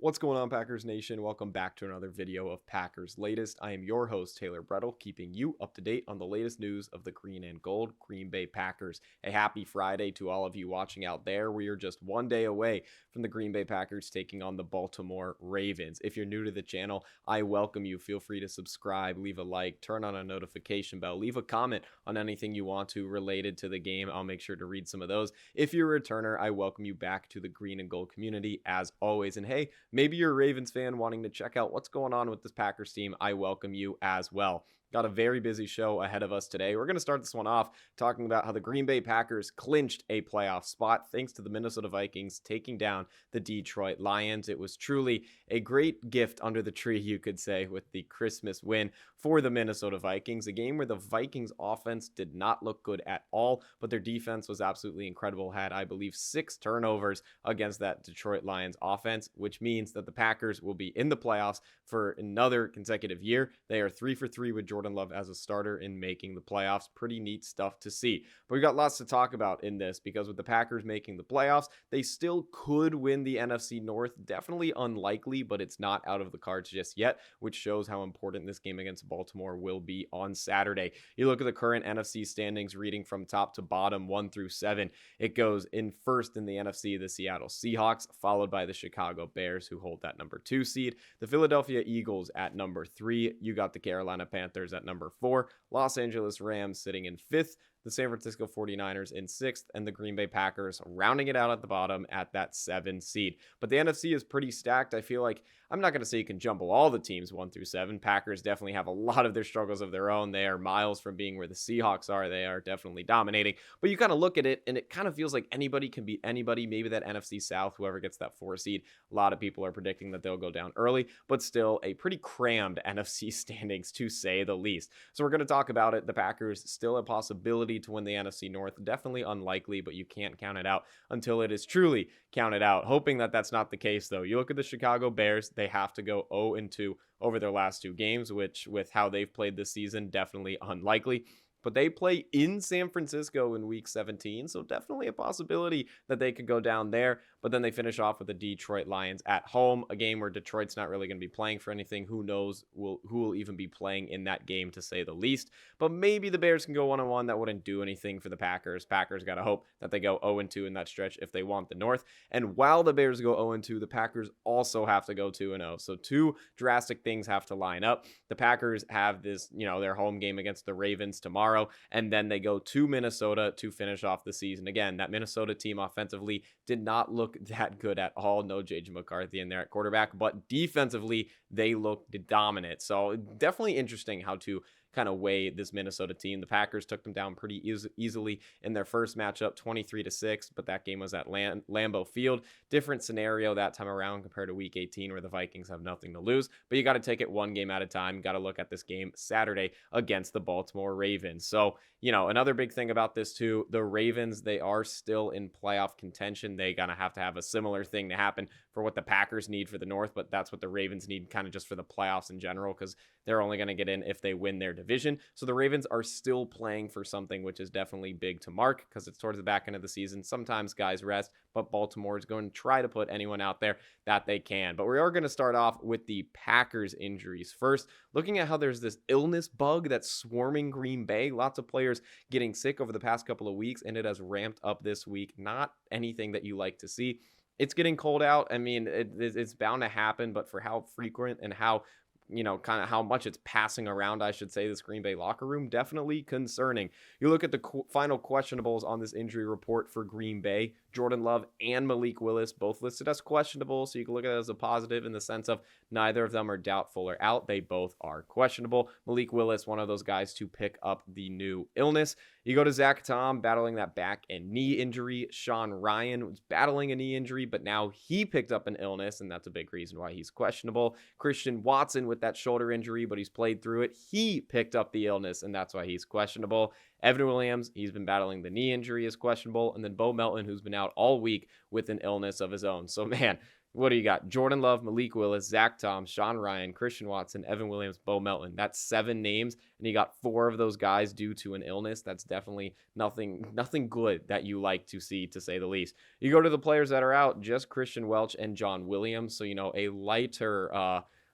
What's going on, Packers Nation? Welcome back to another video of Packers Latest. I am your host, Taylor Bretl, keeping you up to date on the latest news of the green and gold Green Bay Packers. A happy Friday to all of you watching out there. We are just one day away from the Green Bay Packers taking on the Baltimore Ravens. If you're new to the channel, I welcome you. Feel free to subscribe, leave a like, turn on a notification bell, leave a comment on anything you want to related to the game. I'll make sure to read some of those. If you're a returner, I welcome you back to the green and gold community as always. And hey, maybe you're a Ravens fan wanting to check out what's going on with this Packers team. I welcome you as well. Got a very busy show ahead of us today. We're going to start this one off talking about how the Green Bay Packers clinched a playoff spot thanks to the Minnesota Vikings taking down the Detroit Lions. It was truly a great gift under the tree, you could say, with the Christmas win for the Minnesota Vikings. A game where the Vikings offense did not look good at all, but their defense was absolutely incredible. Had, I believe, 6 turnovers against that Detroit Lions offense, which means that the Packers will be in the playoffs for another consecutive year. They are 3 for 3 with Jordan Love as a starter in making the playoffs. Pretty neat stuff to see. But we got lots to talk about in this because with the Packers making the playoffs, they still could win the NFC North. Definitely unlikely, but it's not out of the cards just yet, which shows how important this game against Baltimore will be on Saturday. You look at the current NFC standings reading from top to bottom, 1 through 7. It goes in first in the NFC, the Seattle Seahawks, followed by the Chicago Bears, who hold that number 2 seed. The Philadelphia Eagles at number 3. You got the Carolina Panthers at number 4. Los Angeles Rams sitting in 5th. The San Francisco 49ers in 6th, and the Green Bay Packers rounding it out at the bottom at that 7 seed. But the NFC is pretty stacked. I feel like I'm not going to say you can jumble all the teams 1 through 7. Packers definitely have a lot of their struggles of their own. They are miles from being where the Seahawks are. They are definitely dominating. But you kind of look at it, and it kind of feels like anybody can beat anybody. Maybe that NFC South, whoever gets that 4 seed, a lot of people are predicting that they'll go down early, but still a pretty crammed NFC standings to say the least. So we're going to talk about it. The Packers still a possibility to win the NFC North. Definitely unlikely, but you can't count it out until it is truly counted out. Hoping that that's not the case, though. You look at the Chicago Bears, they have to go 0-2 over their last 2 games, which with how they've played this season, definitely unlikely. But they play in San Francisco in week 17, so definitely a possibility that they could go down there. But then they finish off with the Detroit Lions at home, a game where Detroit's not really going to be playing for anything. Who knows who will even be playing in that game, to say the least. But maybe the Bears can go 1-1. That wouldn't do anything for the Packers. Packers got to hope that they go 0-2 in that stretch if they want the North. And while the Bears go 0-2, the Packers also have to go 2-0. So 2 drastic things have to line up. The Packers have this, their home game against the Ravens tomorrow. And then they go to Minnesota to finish off the season. Again, that Minnesota team offensively did not look that good at all. No J.J. McCarthy in there at quarterback, but defensively, they looked dominant. So definitely interesting how to kind of weigh this Minnesota team. The Packers took them down pretty easily in their first matchup, 23-6, but that game was at Lambeau Field. Different scenario that time around compared to week 18 where the Vikings have nothing to lose, but you got to take it one game at a time. Got to look at this game Saturday against the Baltimore Ravens. So, another big thing about this too, the Ravens, they are still in playoff contention. They gonna have to have a similar thing to happen for what the Packers need for the North, but that's what the Ravens need kind of just for the playoffs in general, because they're only going to get in if they win their division. So the Ravens are still playing for something, which is definitely big to mark because it's towards the back end of the season. Sometimes guys rest, but Baltimore is going to try to put anyone out there that they can. But we are going to start off with the Packers injuries first, looking at how there's this illness bug that's swarming Green Bay. Lots of players getting sick over the past couple of weeks, and it has ramped up this week. Not anything that you like to see. It's getting cold out. I mean, it's bound to happen, but for how frequent and how kind of how much it's passing around, I should say, this Green Bay locker room, definitely concerning. You look at the final questionables on this injury report for Green Bay. Jordan Love and Malik Willis both listed as questionable, so you can look at it as a positive in the sense of neither of them are doubtful or out. They both are questionable. Malik Willis, one of those guys to pick up the new illness. You go to Zach Tom battling that back and knee injury. Sean Ryan was battling a knee injury, but now he picked up an illness, and that's a big reason why he's questionable. Christian Watson with that shoulder injury, but he's played through it. He picked up the illness, and that's why he's questionable. Evan Williams, he's been battling the knee injury, is questionable. And then Bo Melton, who's been out all week with an illness of his own. So, man, What do you got? Jordan Love, Malik Willis, Zach Tom, Sean Ryan, Christian Watson, Evan Williams, Bo Melton. That's 7 names, and you got 4 of those guys due to an illness. That's definitely nothing good that you like to see, to say the least. You go to the players that are out, just Christian Welch and John Williams. So,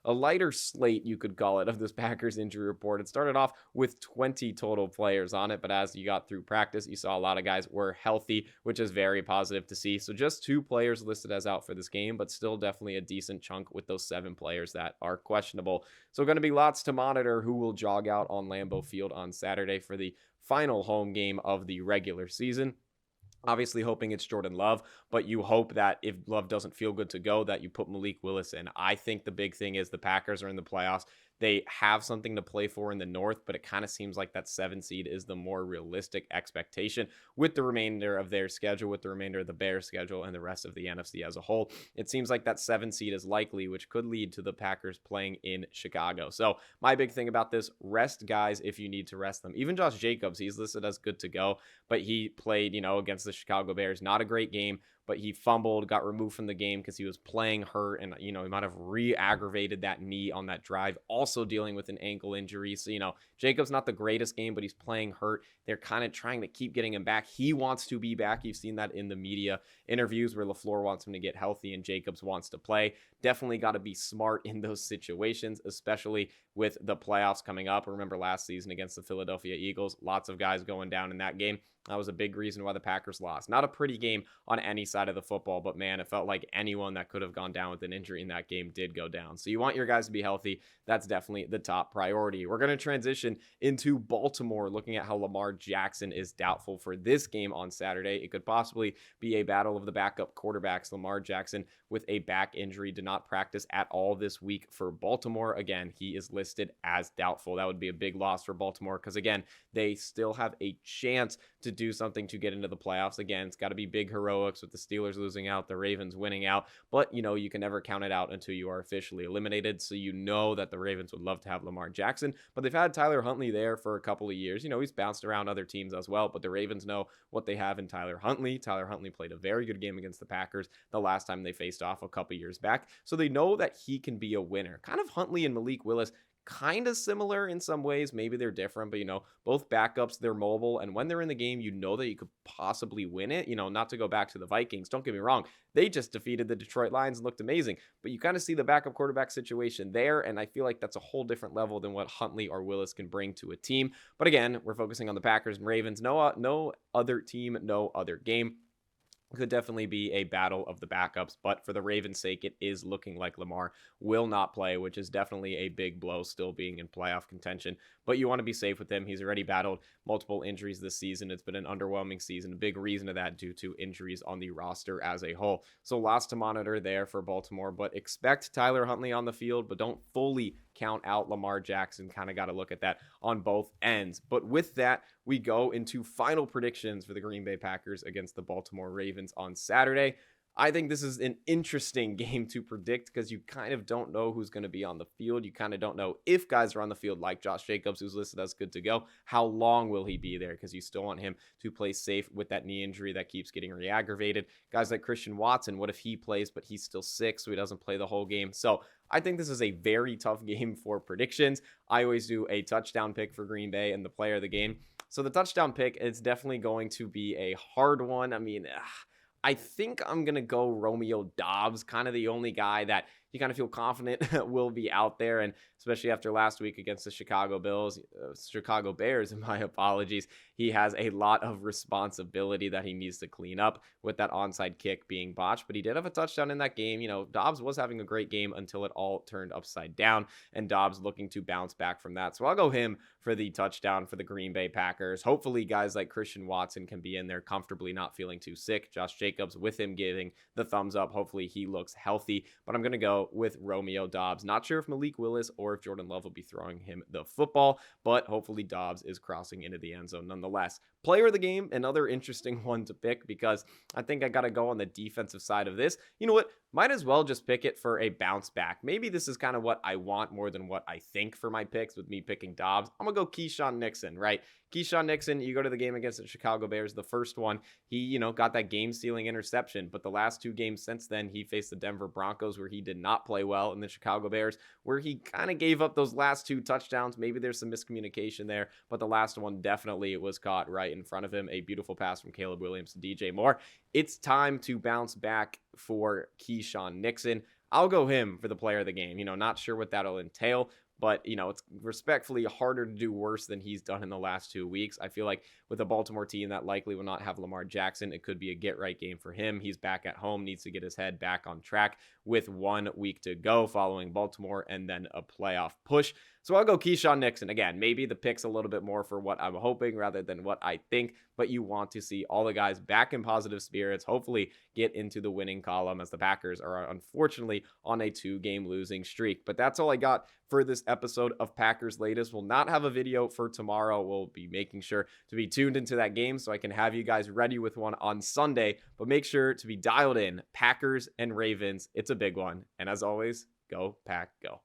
a lighter slate, you could call it, of this Packers injury report. It started off with 20 total players on it, but as you got through practice, you saw a lot of guys were healthy, which is very positive to see. So just 2 players listed as out for this game, but still definitely a decent chunk with those 7 players that are questionable. So going to be lots to monitor who will jog out on Lambeau Field on Saturday for the final home game of the regular season. Obviously hoping it's Jordan Love, but you hope that if Love doesn't feel good to go, that you put Malik Willis in. I think the big thing is the Packers are in the playoffs. They have something to play for in the North, but it kind of seems like that 7 seed is the more realistic expectation with the remainder of their schedule, with the remainder of the Bears schedule, and the rest of the NFC as a whole. It seems like that 7 seed is likely, which could lead to the Packers playing in Chicago. So my big thing about this, rest guys if you need to rest them. Even Josh Jacobs, he's listed as good to go, but he played, against the Chicago Bears. Not a great game, but he fumbled, got removed from the game because he was playing hurt, and he might have re-aggravated that knee on that drive, also dealing with an ankle injury. So Jacobs, not the greatest game, but he's playing hurt. They're kind of trying to keep getting him back. He wants to be back. You've seen that in the media interviews where LaFleur wants him to get healthy and Jacobs wants to play. Definitely got to be smart in those situations, especially with the playoffs coming up. Remember last season against the Philadelphia Eagles, lots of guys going down in that game. That was a big reason why the Packers lost. Not a pretty game on any side of the football, but man, it felt like anyone that could have gone down with an injury in that game did go down. So you want your guys to be healthy. That's definitely the top priority. We're going to transition into Baltimore, looking at how Lamar Jackson is doubtful for this game on Saturday. It could possibly be a battle of the backup quarterbacks. Lamar Jackson with a back injury did not practice at all this week for Baltimore. Again, he is listed as doubtful. That would be a big loss for Baltimore because, again, they still have a chance to do something to get into the playoffs. Again, it's got to be big heroics with the Steelers losing out, the Ravens winning out, but you can never count it out until you are officially eliminated. So that the Ravens would love to have Lamar Jackson, but they've had Tyler Huntley there for a couple of years. He's bounced around other teams as well, but the Ravens know what they have in Tyler Huntley. Tyler Huntley played a very good game against the Packers the last time they faced off a couple years back. So they know that he can be a winner. Kind of Huntley and Malik Willis, kind of similar in some ways. Maybe they're different, but both backups, they're mobile, and when they're in the game, that you could possibly win it. Not to go back to the Vikings, don't get me wrong, they just defeated the Detroit Lions and looked amazing, but you kind of see the backup quarterback situation there, and I feel like that's a whole different level than what Huntley or Willis can bring to a team. But again, we're focusing on the Packers and Ravens. No other team, no other game. Could definitely be a battle of the backups, but for the Ravens' sake, it is looking like Lamar will not play, which is definitely a big blow, still being in playoff contention. But you want to be safe with him. He's already battled multiple injuries this season. It's been an underwhelming season. A big reason of that due to injuries on the roster as a whole. So lots to monitor there for Baltimore, but expect Tyler Huntley on the field, but don't fully count out Lamar Jackson. Kind of got to look at that on both ends. But with that, we go into final predictions for the Green Bay Packers against the Baltimore Ravens on Saturday. I think this is an interesting game to predict because you kind of don't know who's going to be on the field. You kind of don't know if guys are on the field like Josh Jacobs, who's listed as good to go. How long will he be there? Because you still want him to play safe with that knee injury that keeps getting re-aggravated. Guys like Christian Watson, what if he plays, but he's still sick, so he doesn't play the whole game? So I think this is a very tough game for predictions. I always do a touchdown pick for Green Bay and the player of the game. So the touchdown pick is definitely going to be a hard one. I think I'm going to go Romeo Doubs, kind of the only guy that you kind of feel confident will be out there. And especially after last week against the Chicago Bears, my apologies, he has a lot of responsibility that he needs to clean up with that onside kick being botched. But he did have a touchdown in that game. Doubs was having a great game until it all turned upside down, and Doubs looking to bounce back from that. So I'll go him for the touchdown for the Green Bay Packers. Hopefully guys like Christian Watson can be in there comfortably, not feeling too sick. Josh Jacobs with him giving the thumbs up. Hopefully he looks healthy, but I'm going to go with Romeo Doubs. Not sure if Malik Willis or if Jordan Love will be throwing him the football, but hopefully Doubs is crossing into the end zone nonetheless. Player of the game, another interesting one to pick because I think I got to go on the defensive side of this. You know what? might as well just pick it for a bounce back. Maybe this is kind of what I want more than what I think for my picks with me picking Dobbs. I'm going to go Keyshawn Nixon, right? Keyshawn Nixon, you go to the game against the Chicago Bears, the first one, he, got that game-sealing interception, but the last 2 games since then, he faced the Denver Broncos where he did not play well, and the Chicago Bears where he kind of gave up those last 2 touchdowns. Maybe there's some miscommunication there, but the last one definitely was caught right in front of him. A beautiful pass from Caleb Williams to DJ Moore. It's time to bounce back for Keyshawn Nixon. I'll go him for the player of the game. Not sure what that'll entail, but, it's respectfully harder to do worse than he's done in the last 2 weeks. I feel like with a Baltimore team that likely will not have Lamar Jackson, it could be a get-right game for him. He's back at home, needs to get his head back on track with 1 week to go following Baltimore and then a playoff push. So I'll go Keyshawn Nixon. Again, maybe the pick's a little bit more for what I'm hoping rather than what I think, but you want to see all the guys back in positive spirits, hopefully get into the winning column as the Packers are unfortunately on a 2-game losing streak. But that's all I got for this episode of Packers Latest. We'll not have a video for tomorrow. We'll be making sure to be tuned into that game so I can have you guys ready with one on Sunday, but make sure to be dialed in. Packers and Ravens, it's a big one. And as always, go Pack, go.